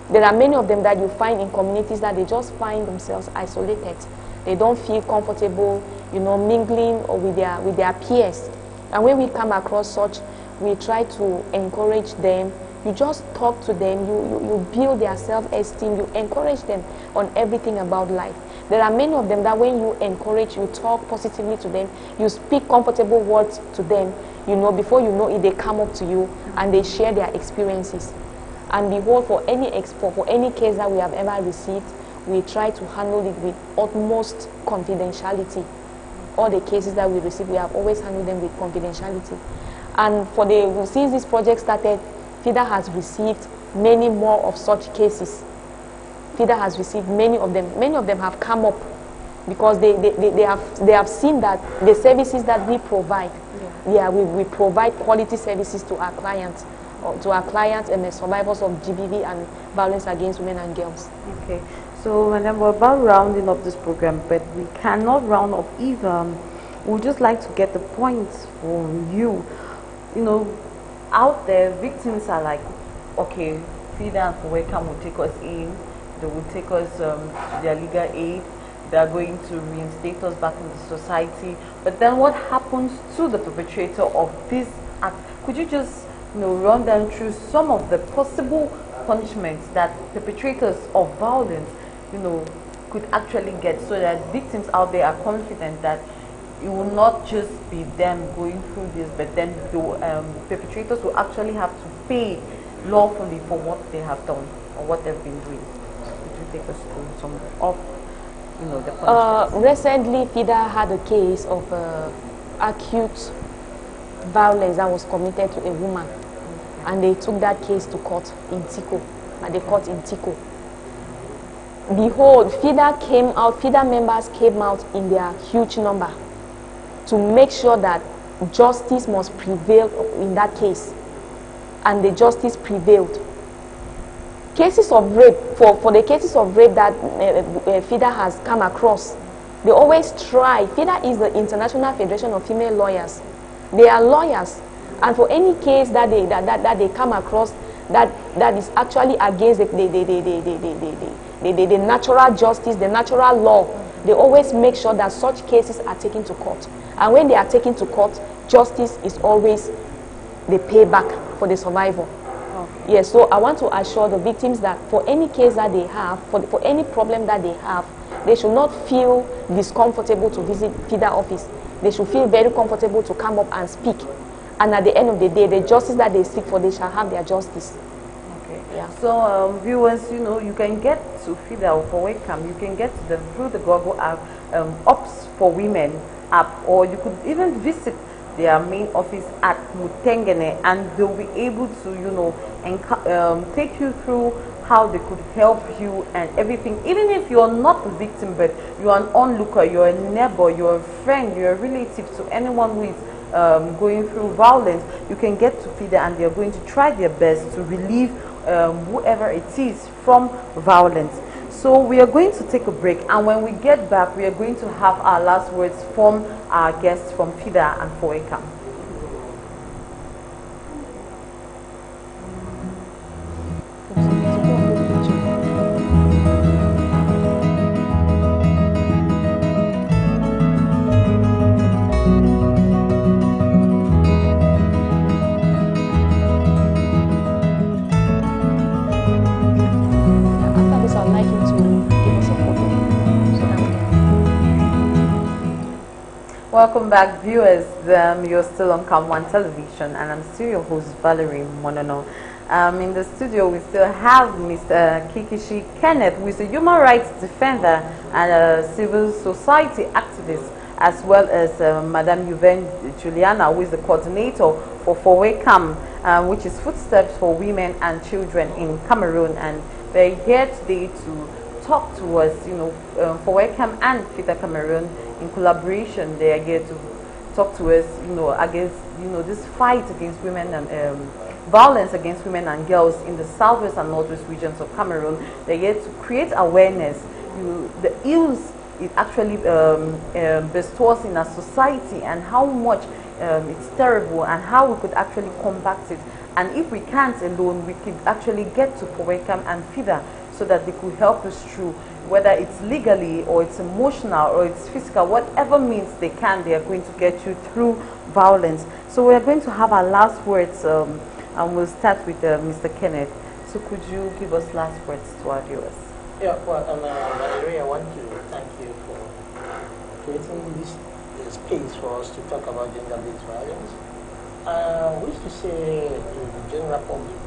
There are many of them that you find in communities that they just find themselves isolated. They don't feel comfortable, you know, mingling or with their peers. And when we come across such, we try to encourage them. You just talk to them, you build their self-esteem, you encourage them on everything about life. There are many of them that when you encourage, you talk positively to them, you speak comfortable words to them, you know, before you know it, they come up to you and they share their experiences. And behold, for any case that we have ever received, we try to handle it with utmost confidentiality. All the cases that we receive, we have always handled them with confidentiality. And since this project started, Fida has received many more of such cases. Fida has received many of them. Many of them have come up because they have seen that the services that we provide, we provide quality services to our clients, and the survivors of GBV and violence against women and girls. Okay, so Madam, we're about rounding up this program, but we cannot round up if we'd just like to get the points from you. You know, out there, victims are like, okay, Fida and Fowec will take us in, they will take us to their legal aid, they are going to reinstate us back in the society. But then what happens to the perpetrator of this act? Could you just, you know, run them through some of the possible punishments that perpetrators of violence, you know, could actually get, so that victims out there are confident that it will not just be them going through this, but then the perpetrators will actually have to pay lawfully for what they have done or what they've been doing. Could you take us through some of, you know, the punishments? Recently, Fida had a case of acute violence that was committed to a woman, and they took that case to court in Tico, at the court in Tico. Behold, Fida members came out in their huge number to make sure that justice must prevail in that case, and the justice prevailed. Cases of rape, for the cases of rape that Fida has come across, they always try. Fida is the International Federation of Female Lawyers. They are lawyers, and for any case that they come across that is actually against the natural justice, the natural law, they always make sure that such cases are taken to court. And when they are taken to court, justice is always the payback for the survivor. Okay. Yes, so I want to assure the victims that for any case that they have, for any problem that they have, they should not feel discomfortable to visit FIDA office. They should feel very comfortable to come up and speak. And at the end of the day, the justice that they seek for, they shall have their justice. Okay. Yeah. So viewers, you know, you can get to FIDA or Fowec, you can get to them through the Google app, Ops for Women app, or you could even visit their main office at Mutengene, and they'll be able to, you know, take you through how they could help you and everything. Even if you're not the victim, but you're an onlooker, you're a neighbor, you're a friend, you're a relative to anyone who is going through violence, you can get to FIDA, and they're going to try their best to relieve whoever it is from violence. So we are going to take a break, and when we get back, we are going to have our last words from our guests from FIDA and Fowec. Welcome back, viewers. You're still on CAMEROON television, and I'm still your host, Valerie Monono. In the studio, we still have Mr. Kikishi Kenneth, who is a human rights defender and a civil society activist, as well as Madame Yuven Juliana, who is the coordinator for Fowec, which is Footsteps for Women and Children in Cameroon. And they're here today to talk to us, you know, Fowec and FIDA Cameroon in collaboration. They are here to talk to us, you know, against, you know, this fight against women and violence against women and girls in the southwest and northwest regions of Cameroon. They're here to create awareness, the ills it actually bestows in our society, and how much it's terrible, and how we could actually combat it. And if we can't alone, we could actually get to Fowec and Fida so that they could help us through, whether it's legally or it's emotional or it's physical, whatever means they can, they are going to get you through violence. So we are going to have our last words, and we'll start with Mr. Kenneth. So could you give us last words to our viewers? Yeah, well, Valerie, I want to thank you for creating this space for us to talk about gender-based violence. I wish to say to the general public,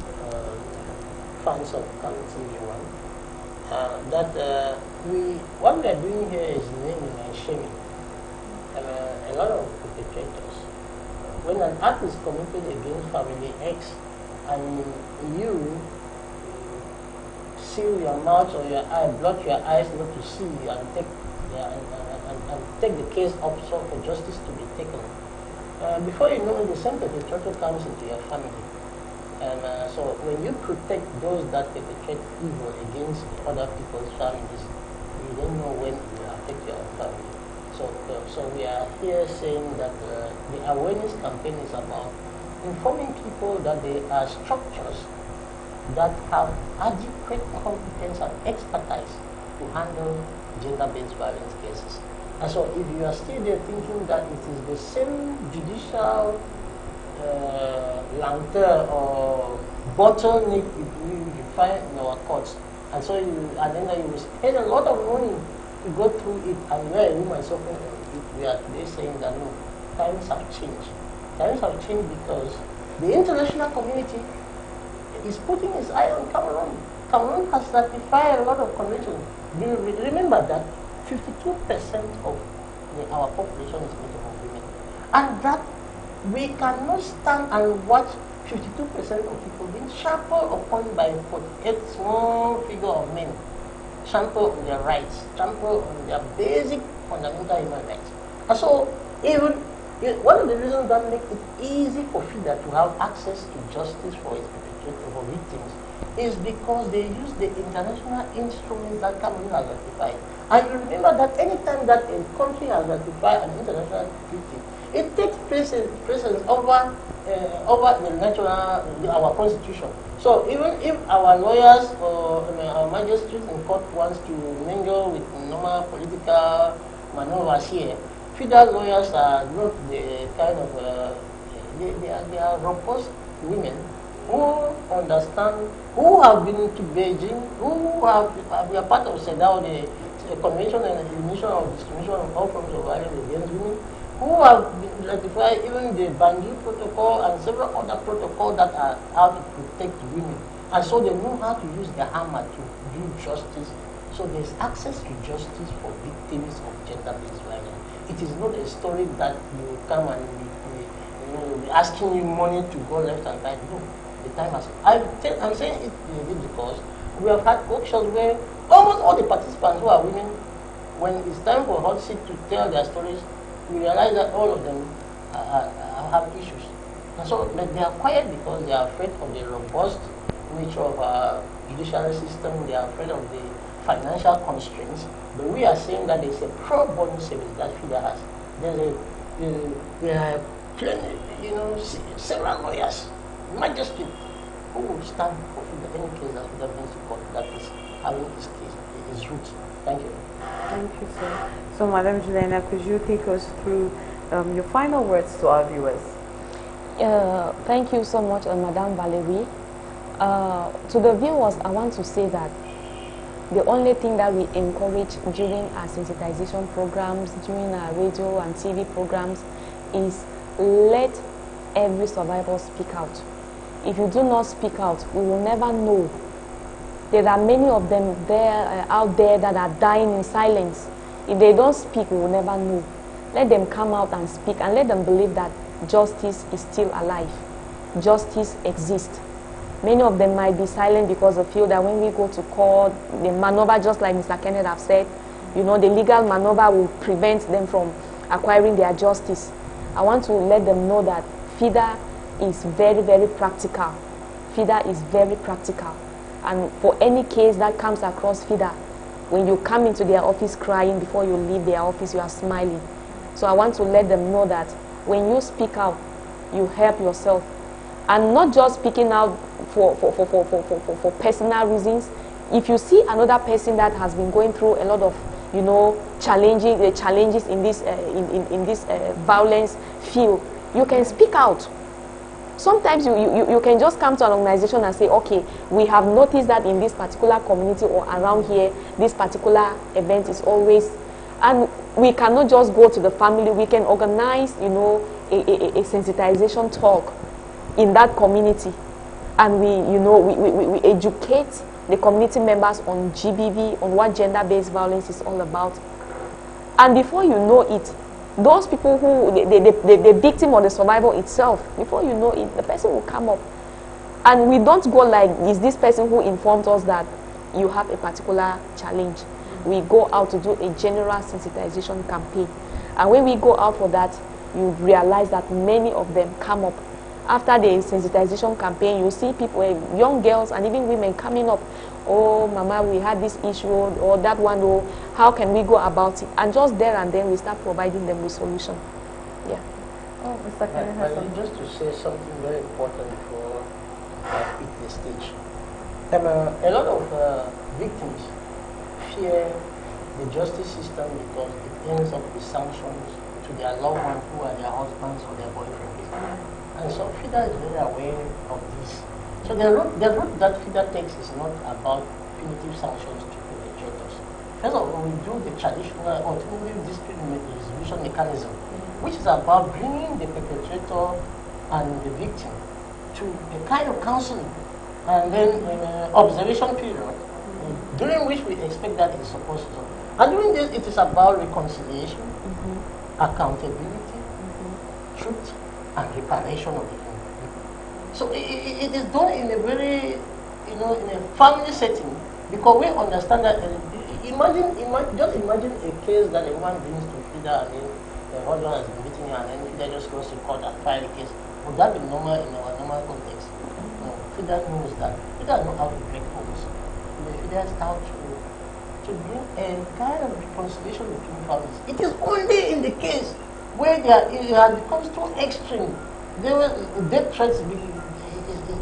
fans of CAMEROON, that what we are doing here is naming and shaming a lot of perpetrators. When an act is committed against family X, and you seal your mouth or your eye, block your eyes not to see, and take the case up so for justice to be taken. Before you know it, the same perpetrator comes into your family. And so when you protect those that perpetrate evil against other people's families, you don't know when it will affect your own family. So we are here saying that the awareness campaign is about informing people that there are structures that have adequate competence and expertise to handle gender-based violence cases. And so if you are still there thinking that it is the same judicial lenteur or bottleneck you find in our courts, and so then you will spend a lot of money to go through it, and where you myself we are today saying that no, times have changed. Times have changed because the international community is putting its eye on Cameroon. Cameroon has ratified a lot of conventions. Remember that 52% of our population is made up of women, and that we cannot stand and watch 52% of people being trampled upon by 48 small figure of men, trampled on their rights, trampled on their basic fundamental human rights. And so, one of the reasons that makes it easy for Fida to have access to justice for its perpetrators, for victims, is because they use the international instruments that Cameroon has ratified. And you remember that anytime that a country has ratified an international treaty, it takes precedence over the natural, our constitution. So even if our lawyers or our magistrates in court wants to mingle with normal political maneuvers here, Fida lawyers are not the kind of, they are robust women who understand, who have been to Beijing, who are part of CEDAW, the Convention and Elimination of Discrimination of all forms of violence against women, who have been ratified even the Banjul Protocol and several other protocols that are out to protect women. And so they know how to use their hammer to do justice. So there's access to justice for victims of gender-based violence. It is not a story that you come and be asking you money to go left and right. No, the time has come. I'm saying it because we have had workshops where almost all the participants who are women, when it's time for hot seat to tell their stories, we realize that all of them have issues. And so they are quiet because they are afraid of the robust nature of our judicial system. They are afraid of the financial constraints. But we are saying that there's a pro bono service that Fida has. There are plenty, several lawyers, magistrates, who will stand for Fida any case that Fida brings to court that is having his case, his roots. Thank you. Thank you, sir. So, Madam Juliana, could you take us through your final words to our viewers? Thank you so much, Madam Valerie. To the viewers, I want to say that the only thing that we encourage during our sensitization programs, during our radio and TV programs, is let every survivor speak out. If you do not speak out, we will never know. There are many of them out there that are dying in silence. If they don't speak, we will never know. Let them come out and speak, and let them believe that justice is still alive. Justice exists. Many of them might be silent because they feel that when we go to court, the maneuver, just like Mr. Kenneth have said, the legal maneuver will prevent them from acquiring their justice. I want to let them know that Fida is very, very practical. Fida is very practical. And for any case that comes across Fida, When you come into their office crying, before you leave their office, you are smiling. So I want to let them know that when you speak out, you help yourself. And not just speaking out for personal reasons. If you see another person that has been going through a lot of, you know, challenges in this violence field, you can speak out. Sometimes you can just come to an organization and say, okay, we have noticed that in this particular community or around here, this particular event is always, and we cannot just go to the family. We can organize, you know, a sensitization talk in that community, and we educate the community members on GBV, on what gender-based violence is all about. And before you know it, those people who, the victim or the survivor itself, before you know it, the person will come up. And we don't go like, is this person who informed us that you have a particular challenge. We go out to do a general sensitization campaign. And when we go out for that, you realize that many of them come up. After the sensitization campaign, you see people, young girls and even women coming up. Oh, Mama, we had this issue, or that one, or how can we go about it? And just there and then we start providing them with solution. Yeah. Oh, Mr. Kenneth has something. Just to say something very important before I pick the stage. A lot of victims fear the justice system because it ends up with sanctions to their loved ones who are their husbands or their boyfriends. And so Fida is very aware of this. So the route that Fida takes is not about punitive sanctions to perpetrators. First of all, we do the traditional alternative dispute resolution mechanism, which is about bringing the perpetrator and the victim to a kind of counseling, and then an observation period, during which we expect that is supposed to. And during this, it is about reconciliation, accountability, truth, and reparation of the injury. So it is done in a very, in a family setting, because we understand that. Just imagine a case that a woman brings to Fida, and then the husband has been beating her, and then Fida just goes to court and file a case. Would that be normal in our normal context? No. Fida knows that. Fida knows how to break homes. Fida has how to bring a kind of reconciliation between families. It is only in the case where it has become too extreme. Death threats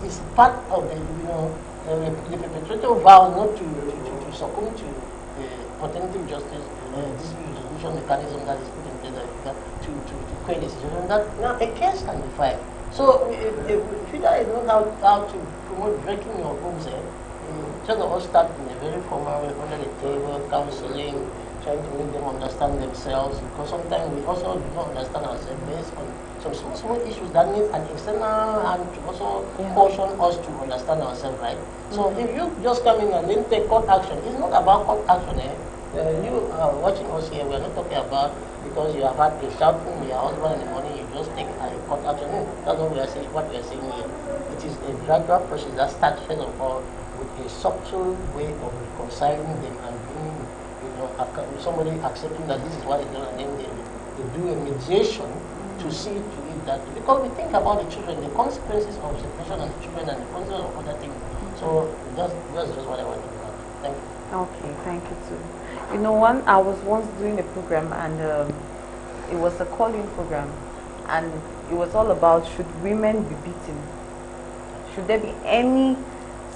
is part of the perpetrator vows not to succumb to the alternative justice dispute resolution mechanism that is put in place to create a situation that now a case can be filed. So if Fida knows how to promote breaking your homes, just of us start in a very formal way, under the table, counseling, trying to make them understand themselves, because sometimes we also do not understand ourselves based on some small issues that need an external hand to also caution us to understand ourselves, right? So if you just come in and then take court action, it's not about court action. You are watching us here, we are not talking about because you have had a shout from your husband in the morning, you just take a court action. No, that's what we are saying here. It is a gradual process that starts first of all with a subtle way of reconciling them and bringing, somebody accepting that this is what is done, and then they do a mediation to see to it that, because we think about the children, the consequences of separation of the children and the consequences of other things. So that's just what I want to do. Thank you. Okay, thank you too. I was once doing a program, and it was a call-in program, and it was all about, should women be beaten? Should there be any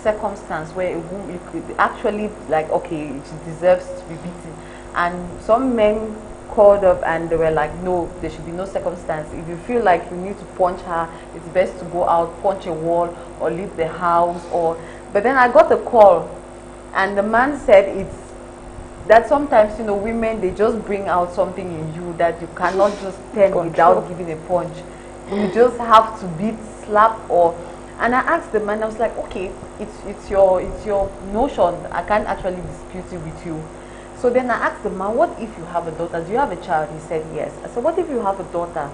circumstance where a woman, you could actually, like, okay, she deserves to be beaten? And some men called up and they were like, no, there should be no circumstance. If you feel like you need to punch her, it's best to go out, punch a wall, or leave the house. But then I got a call, and the man said that sometimes, women, they just bring out something in you that you cannot just tell without giving a punch. You just have to beat, slap, and I asked the man, I was like, okay, it's your notion. I can't actually dispute it with you. So then I asked the man, what if you have a daughter? Do you have a child? He said yes. I said, what if you have a daughter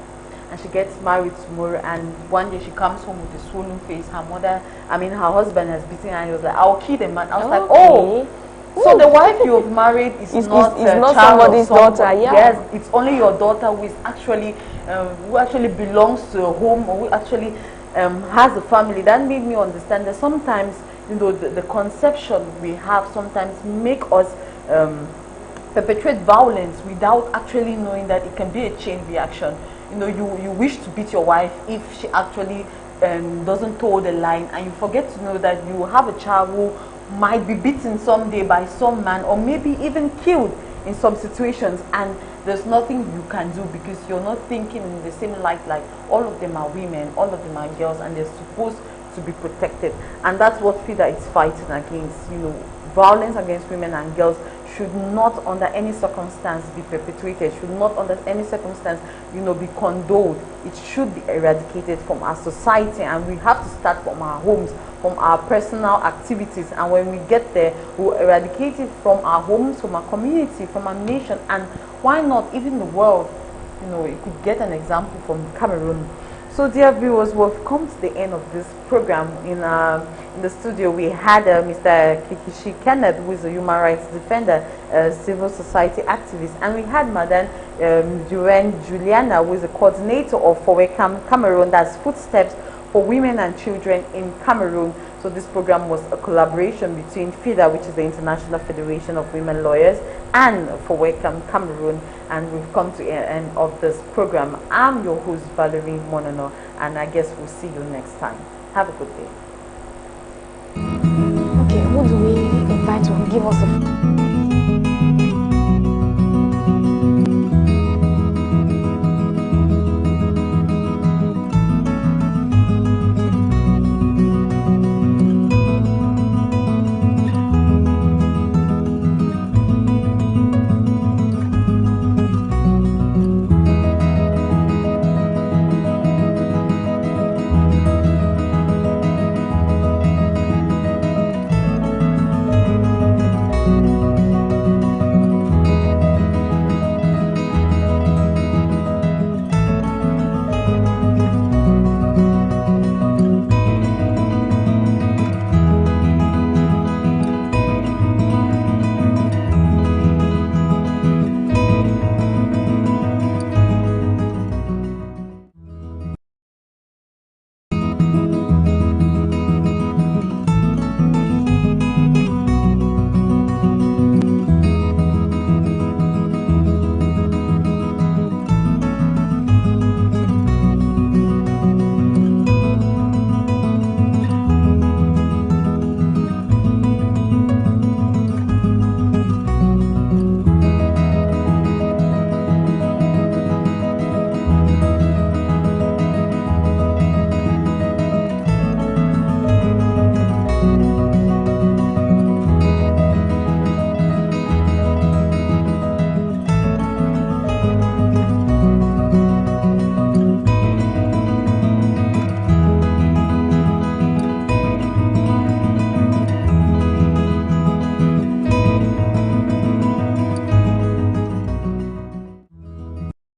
and she gets married tomorrow, and one day she comes home with a swollen face, her husband has beaten her, and he was like, I'll kill the man. I was like, oh, so the wife you've married is not somebody's daughter. Yeah. Yes, it's only your daughter who is who actually belongs to a home, or who actually has a family. That made me understand that sometimes, the conception we have sometimes make us perpetrate violence without actually knowing that it can be a chain reaction. You know, you wish to beat your wife if she actually doesn't toe the line, and you forget to know that you have a child who might be beaten someday by some man, or maybe even killed in some situations, and there's nothing you can do because you're not thinking in the same light. Like, all of them are women, all of them are girls, and they're supposed to be protected. And that's what Fida is fighting against. You know, violence against women and girls should not under any circumstance be perpetrated, should not under any circumstance, you know, be condoned. It should be eradicated from our society, and we have to start from our homes, from our personal activities. And when we get there, we'll eradicate it from our homes, from our community, from our nation, and why not even the world. You know, you could get an example from Cameroon. So, dear viewers, we've come to the end of this program. In the studio, we had Mr. Kikishi Kenneth, who is a human rights defender, civil society activist, and we had Madam Juliana, who is a coordinator of Fowec Cameroon, that's Footsteps for Women and Children in Cameroon. So this program was a collaboration between Fida, which is the International Federation of Women Lawyers, and Fowec Cameroon. And we've come to the end of this program. I'm your host, Valerie Monono, and I guess we'll see you next time. Have a good day. Okay, who do we invite to give us a